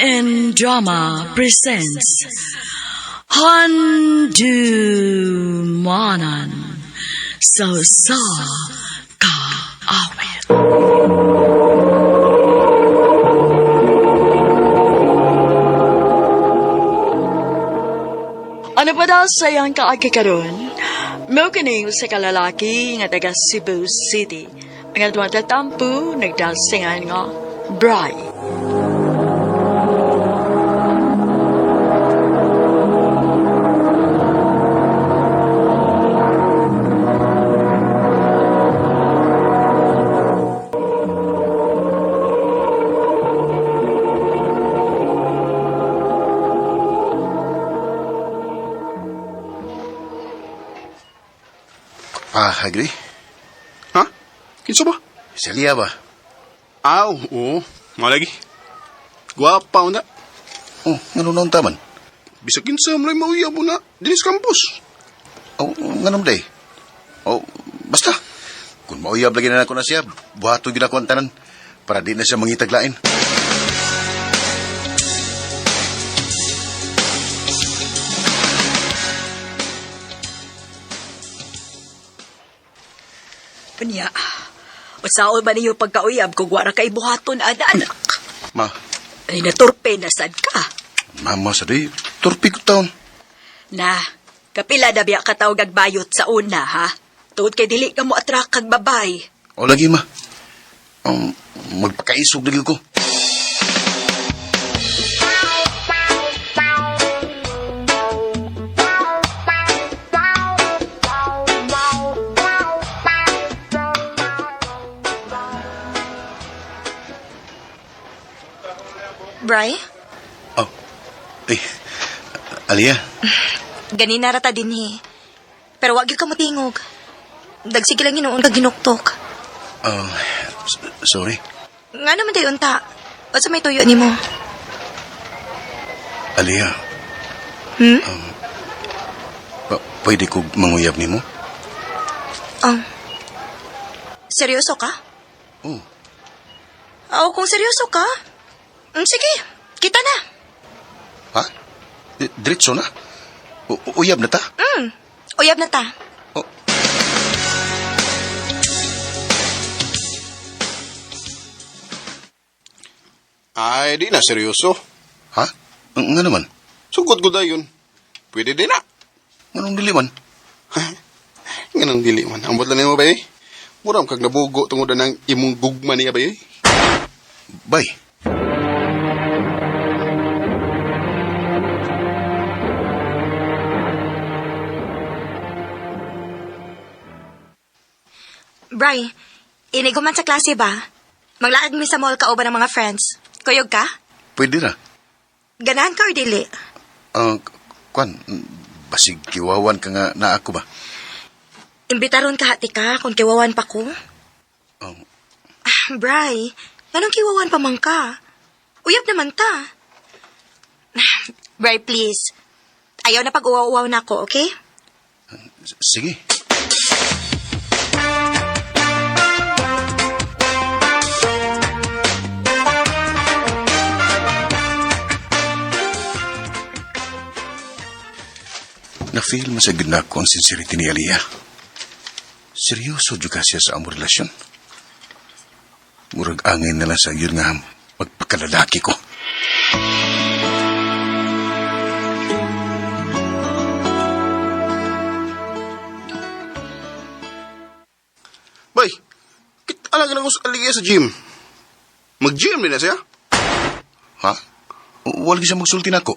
and Drama presents Handumanan Sa Kaawit. Ano pa daw sayang kaagkakaroon? Mo kining sa kalalaki nga taga Cebu City. Ang atuang tatampo nagdasingan nga Bri. Agri? Ha? Kinsa ba? Si Alia ba? Aw, oo. Mga lagi. Guwapa na. Oh, nganon taman. Bisa kinsa mo rin mauyab mo na. Dinis campus. Oh, nganon day. Oh, basta. Kung mauyab lagi na ako na siya, buhato yun ako ang tanan para di na siya mangitaglain. Panya, usaon ba niyo pagkauyab kung wala kay buhaton anak? Ma, Ay naturpe na sad ka. mama sa day, turpi ko taon. Na, kapila na biya katawag agbayot sa una, ha? Tuod kay dili ka mo atrak kag babay. O lagi ma, magpakaisog dagil ko. Bri, Oh, eh, Alia, ganina rata din Pero wag yung kamutingog. Dagsige lang yun kag ginuktok. sorry. Nga naman tayo unta. O sa may tuyo ni mo? Alia, Hmm? pwede ko manguyab ni mo? Seryoso ka? Oh, Kung seryoso ka, sige, kita na. ha? Diretso na? Uyab na ta? Uyab na ta. Oh. Ay, di na seryoso. Ha? Nga naman? Sugod ko dayon. Pwede din na. Anong diliman? Ganang dili man. Ang butlan mo ba eh? Muram kag nabugo tungod na ng imong gugma niya ba eh? Bay. Bri, inig man sa klase ba? Maglaag mi sa mall ka o ba ng mga friends? Kuyog ka? Pwede na. Ganahan ka or dili? Kwan, basig kiwawan ka nga na ako ba? Imbitaron ka hati ka kung kiwawan pa ko? Um, Bri, anong kiwawan pa man ka? Uyab naman ta. Bri, please. Ayaw na pag-uwaw-uwaw na ako, okay? Sige. Na-feel mo sa gina ko ang sincerity ni Alia. Seryoso juga siya sa among relasyon. Murag angin na lang sa yun nga magpakalalaki ko. Bay, kita lang ko sa aligaya sa gym. Mag-gym din na siya? Ha? Wala siya magsulti na ako.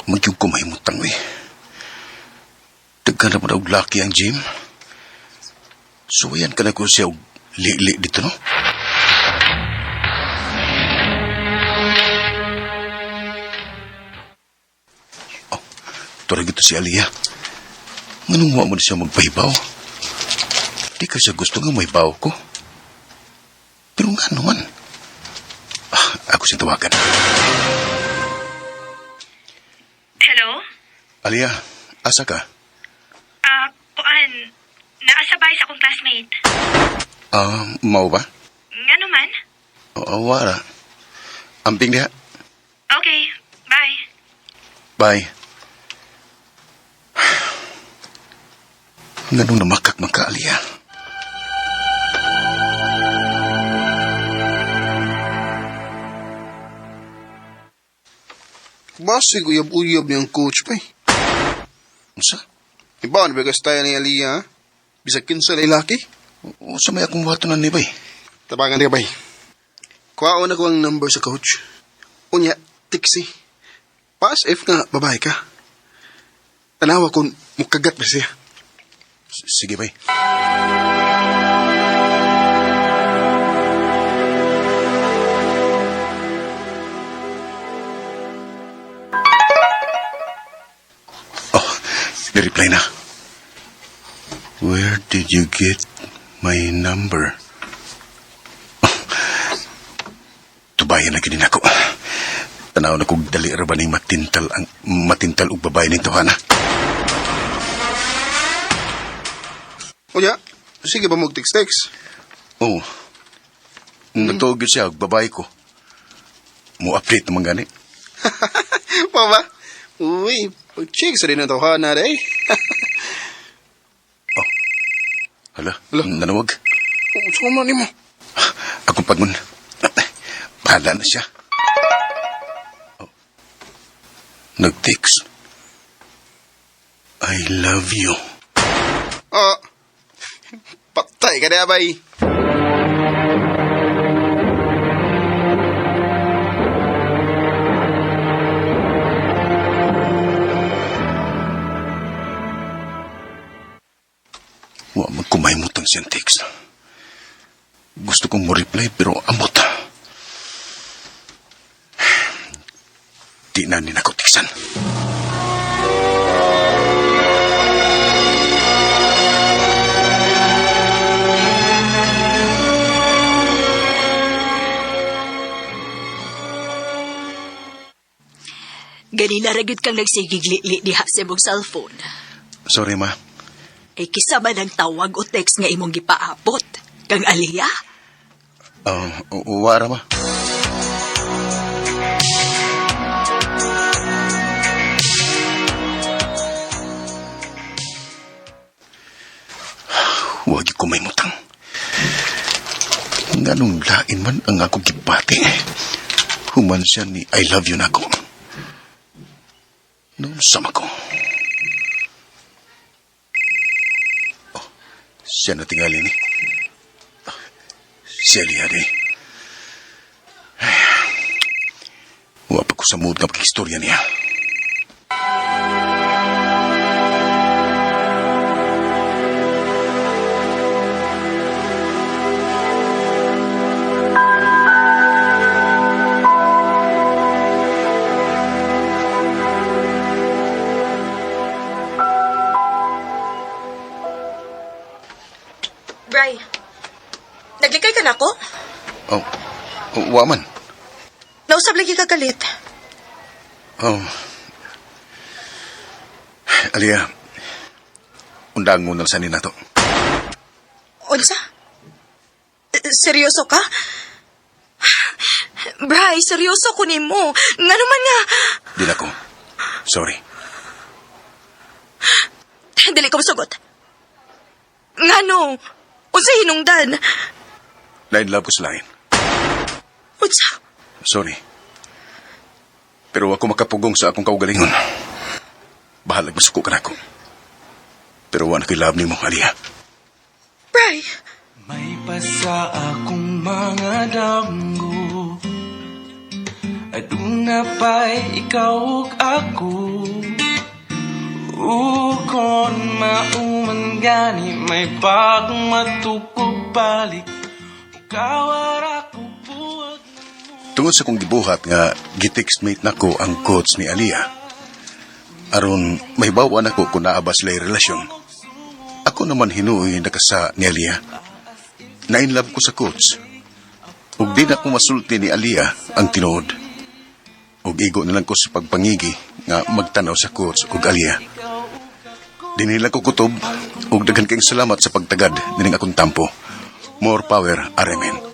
Magyug ko mahimutang eh. Daghan na mo daw laki ang gym. Suwayan ka na ko siya li dito, no? Oh, turag ito si Alia. Nganong mo na siya magpahibaw? Di ka siya gusto nga may baw ko. Pero nga naman. Ako siyang tawagan. Hello? Alia, asa ka? Kuan, naasabay sa akong classmate. Mau ba? Nga naman? Wala. Amping diha. Okay, bye. Bye. Ganun na makak-maka, Alia. Basig uyab-uyab niyang coach pa eh. Unsa? Iba, ano ba style ni Aliyah, ha? Bisag kinsa lalaki? Unsa may akong watonan ni bay? Tabangan ka, bay. Kuhaon ako ang number sa coach. Unya, tiksi. Paas if nga, babae ka. Tanawa kung mukagat ba siya. Sige bay. Ni-reply na. Where did you get my number? Tubayan na ginin ako. Tanaw na kong dali ra ba ni matintal og babae nito, hana? Unya, sige ba mag-text-text? Oo. Nagtuog yun siya og babae ko. Mo-update naman gani. Mama, uy, pag-check sa rin ang tawhana na eh. Hala, Hala. nanawag. Suma ni mo. Akong pagmun. Bahala na siya. Nag-text. I love you. Patay ka na, bay. Wa magkumaymutang siyang text. Gusto kong mo-reply pero amot. Di na ninako tiksan. Ganina ragid kang nagsigigli diha sa imong cellphone. Sorry, ma. Ay kisa man ang tawag o text nga imong gipaabot. Kang Aliyah? Wara, ma. Huwag ko may mutang. Nganong lain man ang ako gipati. Human siya ni I love you na ako. Nung sama ko. Siya na tingali ni. Si Aliyah di. Wapa ko sa mood na pag-istorya niya. Bri, naglikay ka na ako? Waman. Nausap lagi ka galit. Aliyah, undang mo na sa nina to. Unsa? Seryoso ka? Bri, seryoso ko nimo. Nga naman nga. Di na ko. Sorry. Dili ko masugot. Nga no. Unsa hinungdan? Lain love ko sa lain. Unsa? Sorry. Pero ako makapugong sa akong kaugalingon. Bahalag masuko ka na ako. Pero wala ko'y love ni mo, Aliyah. Bri. May pasa akong mga damgo Aduna pa'y ikaw ug ako Ukon mauman gani May bagong matukog balik Ukawara ko buwag Tungod sa kong gibuhat nga gitextmate nako ang coach ni Aliyah. Aron may bawa nako kung naabas lay relasyon. Ako naman hinuoy nakasa ni Aliyah. Nainlove ko sa coach. Ug di na ko masulti ni Aliyah ang tinuod. Ug igo na lang ko sa pagpangigi nga magtanaw sa coach ug Aliyah. Dinila ko kutob ug daghan kayong salamat sa pagtagad nining akong tampo. More power, Aremen.